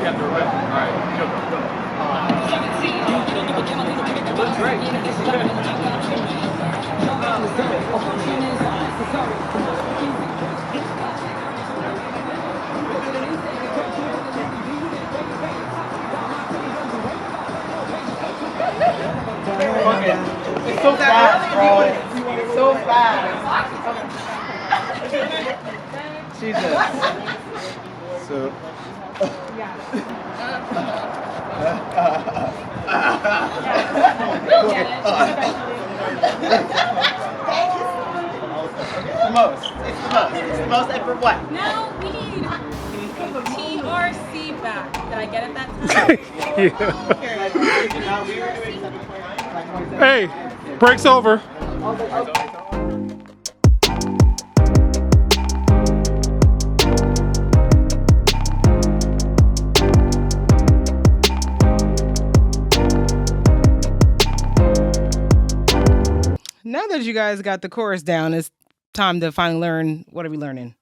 We have to remember. All right, go. It looks great. It's so fast, bro. It's so fast. Jesus. So. It's the most and for what? Now we need TRC back. Did I get it that time? Hey, break's over. Now that you guys got the chorus down, it's time to finally learn. What are we learning?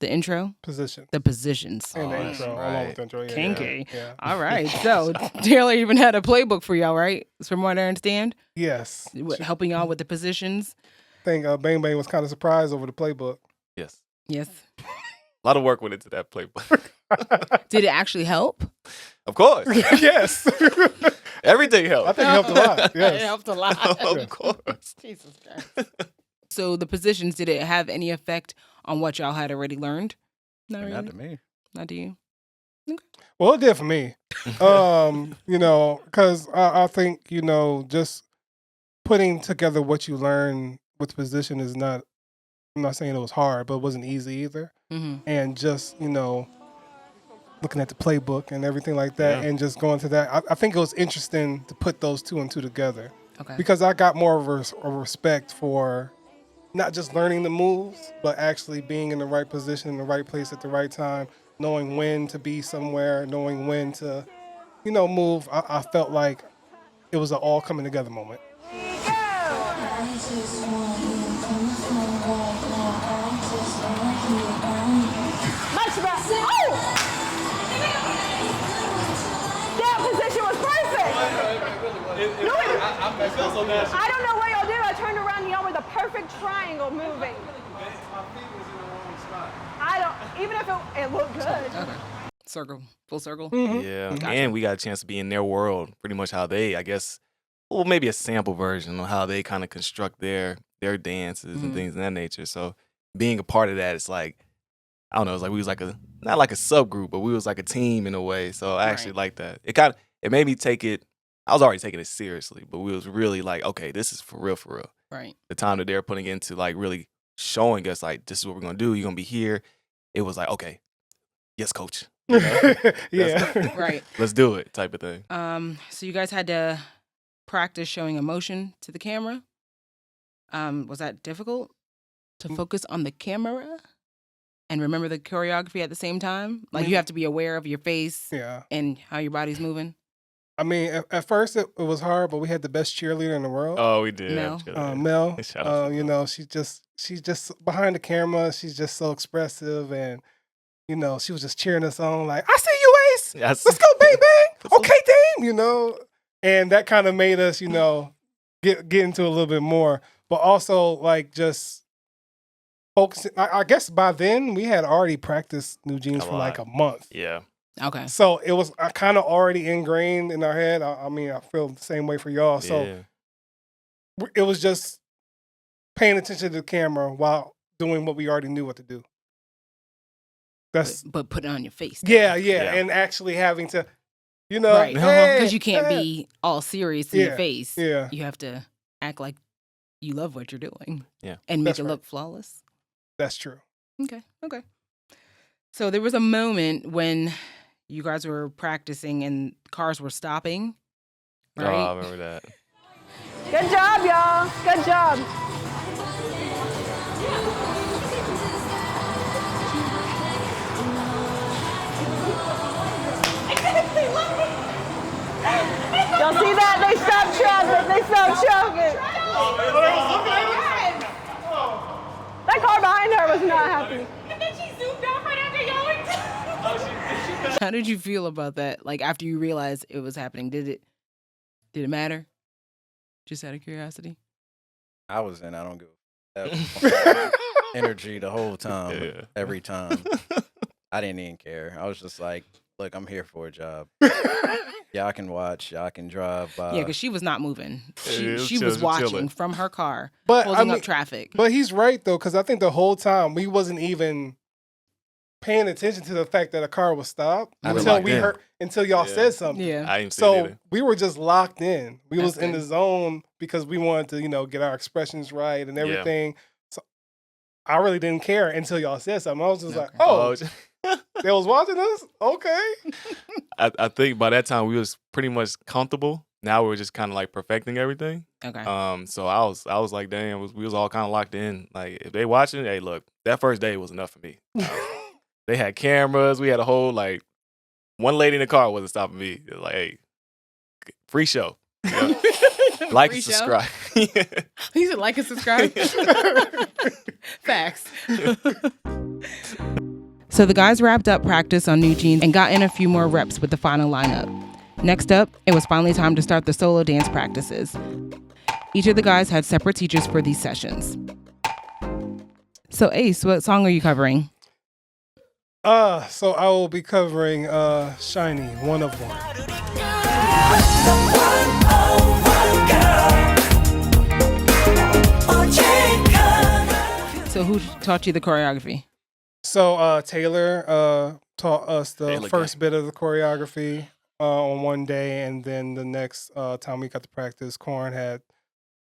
The intro? Position. The positions. And the intro, along with the intro. Yeah, Kinky. Yeah. All right. So Taylor even had a playbook for y'all, right? From what I understand. Yes. Helping y'all with the positions. I think Bang Bang was kind of surprised over the playbook. Yes. Yes. A lot of work went into that playbook. Did it actually help? Of course. Yes. Everything helped. I think it helped a lot. Yes. It helped a lot. Of course. Jesus Christ. So the positions, did it have any effect on what y'all had already learned? Not really. Not to me. Not to you. Well, it did for me. Because I think, just putting together what you learn with position is not, I'm not saying it was hard, but it wasn't easy either. Mm-hmm. And just, looking at the playbook and everything like that, and just going to that, I think it was interesting to put those two and two together. Okay. Because I got more of a respect for not just learning the moves, but actually being in the right position, in the right place at the right time, knowing when to be somewhere, knowing when to, move. I felt like it was an all coming together moment. I don't know what y'all did. I turned around and y'all were the perfect triangle moving. I don't, even if it looked good. Okay. Circle. Full circle. Mm-hmm. Yeah. Gotcha. And we got a chance to be in their world, pretty much how they, I guess, well, maybe a sample version of how they kind of construct their dances and things of that nature. So being a part of that, it's like, I don't know, it's like we was like not like a subgroup, but we was like a team in a way. So I actually like that. It made me take it, I was already taking it seriously, but we was really like, okay, this is for real, for real. Right. The time that they're putting into like really showing us like, this is what we're going to do. You're going to be here. It was like, okay, yes, coach. Yeah. Right. Let's do it type of thing. So you guys had to practice showing emotion to the camera. Was that difficult to focus on the camera and remember the choreography at the same time? Like you have to be aware of your face and how your body's moving. I mean, at first it was hard, but we had the best cheerleader in the world. Oh, we did. Mel. Mel. Shout out she's just behind the camera. She's just so expressive, and she was just cheering us on, like, "I see you, Ace. Yes. Let's go, bang bang. Okay, team." And that kind of made us, get into a little bit more, but also like just focusing. I guess by then we had already practiced New Jeans for like a month. Yeah. Okay. So it was kind of already ingrained in our head. I mean, I feel the same way for y'all. So it was just paying attention to the camera while doing what we already knew what to do. But put it on your face. Yeah. And actually having to, right. Because Because you can't be all serious in your face. Yeah. You have to act like you love what you're doing. Yeah. And make That's it right. look flawless. That's true. Okay. So there was a moment when you guys were practicing and cars were stopping, right? Oh, I remember that. Good job, y'all. Good job. Y'all see that? They stopped traffic. That car behind her was not happy. And then she zoomed off right after yelling. How did you feel about that? Like after you realized it was happening, did it matter? Just out of curiosity. I was in. I don't give a energy the whole time, Yeah. every time. I didn't even care. I was just like, look, I'm here for a job. Y'all can watch. Y'all can drive by. Yeah, because she was not moving. She Yeah, she she was was watching chilling. from her car, But, holding I mean- up traffic. But he's right though, because I think the whole time we wasn't even paying attention to the fact that a car was stopped I was until locked we in. heard until y'all Yeah. said something. Yeah. I didn't see it So either. we were just locked in. We That's was in good. the zone because we wanted to, get our expressions right and Yeah. everything. So I really didn't care until y'all said something. I was just like, Okay. oh, they was watching us? Okay. I think by that time we was pretty much comfortable. Now we're just kind of like perfecting everything. Okay. So I was like, damn, we was all kind of locked in. Like if they watching, hey, look, that first day was enough for me. They had cameras. We had a whole like one lady in the car wasn't stopping me. It was like, hey, free show. You know? Like Free and show? subscribe. He said like and subscribe. Facts. So the guys wrapped up practice on New Jeans and got in a few more reps with the final lineup. Next up, it was finally time to start the solo dance practices. Each of the guys had separate teachers for these sessions. So Ace, what song are you covering? So I will be covering Shiny, One of One. So who taught you the choreography? So Taylor taught us the Taylor first bit of the choreography on one day, and then the next time we got to practice, Corn had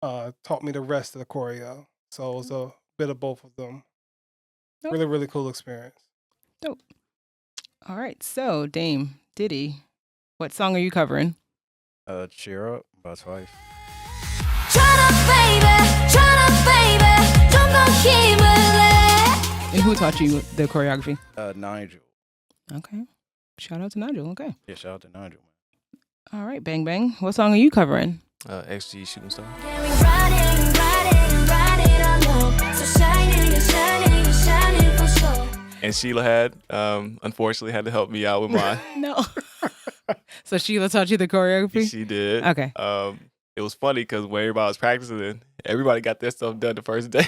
taught me the rest of the choreo. So it was a bit of both of them. Nope. Really, really cool experience. Dope. All right. So Dame, Diddy, what song are you covering? Cheer Up by Twice. And who taught you the choreography? Nigel. Okay. Shout out to Nigel. Okay. Yeah, shout out to Nigel, man. All right, Bang Bang. What song are you covering? XG Shooting Star. And Sheila had, unfortunately, had to help me out with mine. No. So Sheila taught you the choreography? She did. Okay. It was funny because when everybody was practicing, everybody got their stuff done the first day.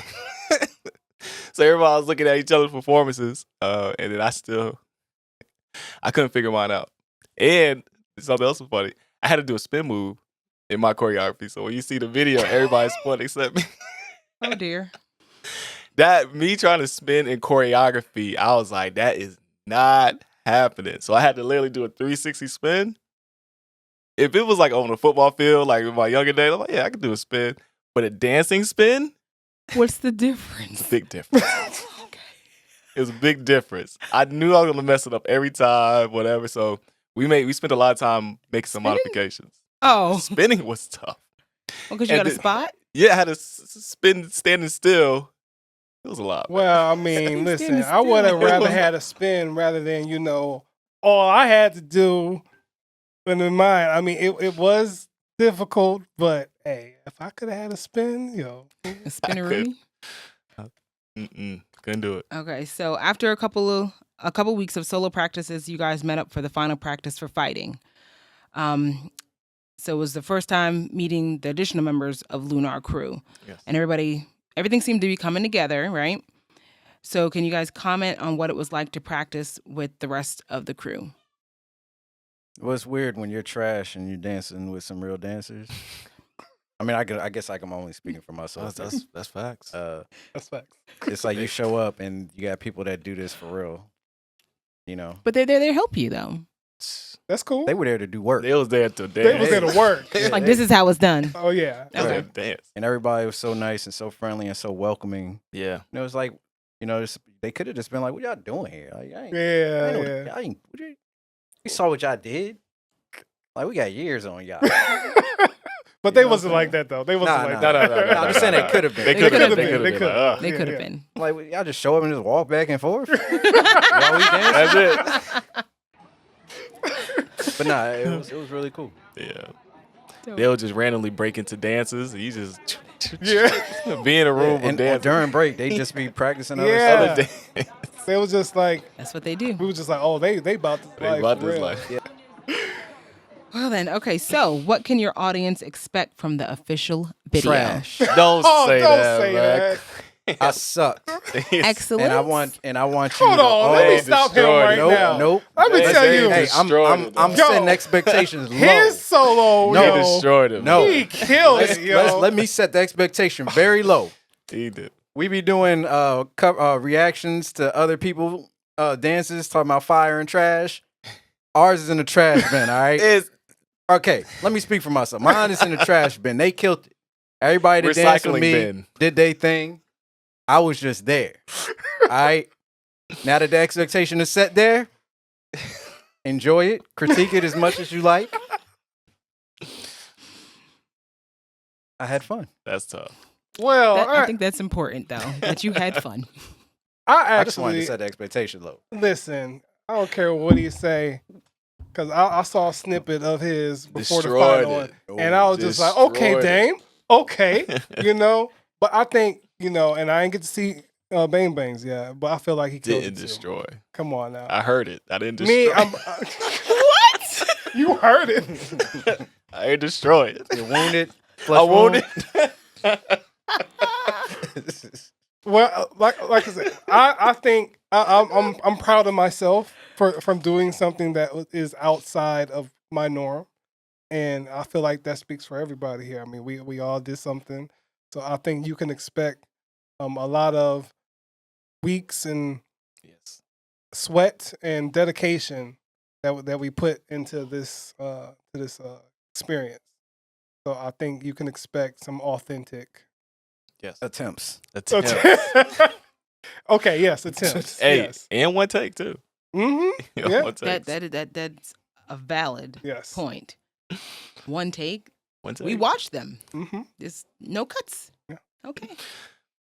So everybody was looking at each other's performances, and then I couldn't figure mine out. And something else was funny. I had to do a spin move in my choreography. So when you see the video, everybody's spun except me. Oh, dear. That me trying to spin in choreography, I was like, that is not happening. So I had to literally do a 360 spin. If it was like on a football field, like in my younger days, I'm like, yeah, I could do a spin. But a dancing spin, What's the it's a difference? big difference. Okay. It was a big difference. I knew I was gonna mess it up every time, whatever. So we spent a lot of time making some Spinning? modifications. Oh, Spinning was tough. because you And got a the- spot? Yeah, I had to spin standing still. It was a lot. man. Well, I mean, Standing listen, I would have still. rather had a spin rather than, all I had to do. And in mine, I mean, it was difficult, but hey, if I could have had a spin, A spinneroonie? Couldn't do it. Okay, so after a couple weeks of solo practices, you guys met up for the final practice for fighting. So it was the first time meeting the additional members of Lunar Crew. Yes. And everything seemed to be coming together, right? So can you guys comment on what it was like to practice with the rest of the crew? Well, it's weird when you're trash and you're dancing with some real dancers. I mean, I guess I'm only speaking for myself. That's facts. That's facts. It's like you show up and you got people that do this for real. But they're there to help you, though. That's cool. They were there to do work. They was there to dance. They was there to work. Like, this is how it's done. Oh, yeah. They was there Okay. to dance. And everybody was so nice and so friendly and so welcoming. Yeah. It was like, they could have just been like, what y'all doing here? Like, Yeah. We saw what y'all did. Like, we got years on y'all. But they wasn't like that, though. They wasn't like No, that. I'm just saying they could have been. They They could could've have been. been. They could've. Like, They Yeah, could have yeah. been. Like, y'all just show up and just walk back and forth. While we dance. That's it. But nah, it was really cool. Yeah. Dope. They'll just randomly break into dances. And you just Yeah. Be in a room And with dance. during break, they just be practicing other Yeah. stuff. Other dance. They was just like, That's what they do. we were just like, oh, they about this They life. about for this real. life. Well then, okay. So, what can your audience expect from the official video? Trash. Don't Oh, say don't that, say man. that. I sucked. Excellent. And I want you Hold to on, let me They stop him destroyed right it. Nope, now. nope. Let me They- tell they you, Hey, destroyed it, I'm though. setting Yo, expectations low. his solo, No. He yo, destroyed it. No. man. he killed it, yo. Let me set the expectation very low. He did. We be doing reactions to other people dances, talking about fire and trash. Ours is in the trash bin, all right? It's Okay, let me speak for myself. Mine is in the trash bin. They killed it. Everybody that danced with recycling me bin. did their thing. I was just there. All right? Now that the expectation is set there, enjoy it. Critique it as much as you like. I had fun. That's tough. Well, I think that's important though, that you had fun. I just wanted to actually set the expectation low. listen. I don't care what he say, because I saw a snippet of his before the Destroyed final, it. and I was just like, okay, Destroyed it. Dame, okay, you know. But I think and I didn't get to see Bang Bangs yet, but I feel like he killed Didn't it too. destroy. Come on now. I heard it. I didn't destroy. Me, I'm. What? You heard it. I didn't destroy it. You're wounded. I flesh wounded. wound. Well, like I said, I think I'm proud of myself from doing something that is outside of my norm, and I feel like that speaks for everybody here. I mean, we all did something, so I think you can expect a lot of weeks and Yes. sweat and dedication that we put into this experience. So I think you can expect some authentic Yes. Attempts. Attempts. Okay, yes, attempts. Hey, Yes. and one take too. Mm-hmm. Yeah. One take. That's a valid Yes. point. One take. One take. We watched them. Mm-hmm. There's no cuts. Yeah. Okay.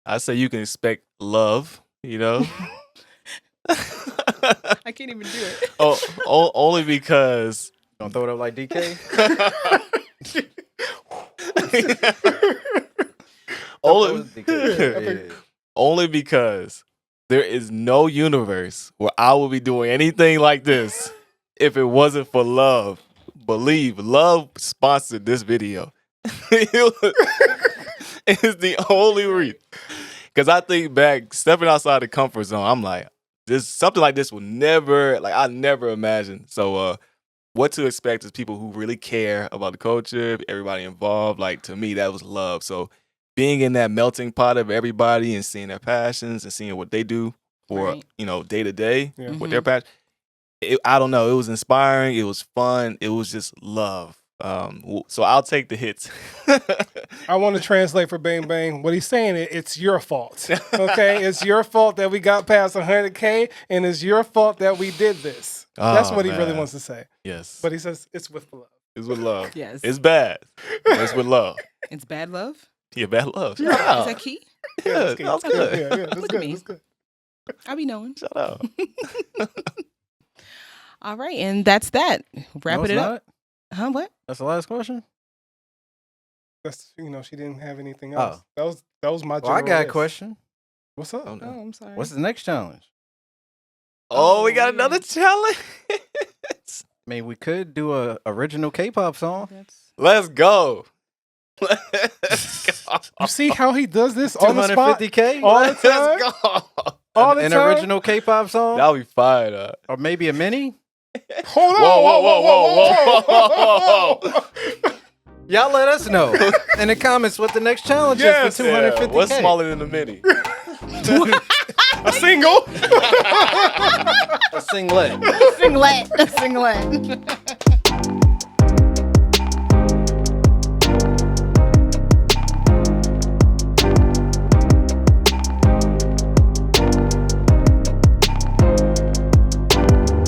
I say you can expect love. You know. I can't even do it. Only because. Don't throw it up like DK. Only because there is no universe where I will be doing anything like this if it wasn't for love. Believe love sponsored this video. It's the only reason. Because I think back, stepping outside the comfort zone, I'm like, something like this will never, I never imagined. So what to expect is people who really care about the culture, everybody involved. Like, to me, that was love. So being in that melting pot of everybody and seeing their passions and seeing what they do for, Right. day to day Yeah. with their passion. I don't know. It was inspiring. It was fun. It was just love. So I'll take the hits. I want to translate for Bang Bang. What he's saying is, it's your fault. Okay, it's your fault that we got past 100K, and it's your fault that we did this. That's Oh, what he really man. wants to say. Yes. But he says it's with love. It's with love. Yes. It's bad. But it's with love. It's bad love. Yeah, bad love. Is Shut up. that key? Yeah, that's that was good. good. Yeah, that's Look at good. me. That's good. I be knowing. Shut up. All right, and that's that. Wrapping it up. Not. Huh? What? That's the last question. That's she didn't have anything Oh. else. That was my. Well, I general got a list. question. What's up? Oh, no. Oh, I'm sorry. What's the next challenge? Oh, we got another challenge. I mean, we could do a original K-pop song. Let's go. You see how he does this on the spot 250K. all the Let's time. go. All the An time. original K-pop song, That'll be fine. or maybe a mini. Hold on. Whoa. Y'all let us know in the comments what the next challenge Yes. is for 250K. What's smaller than a mini? A single. A singlet. Singlet. Singlet.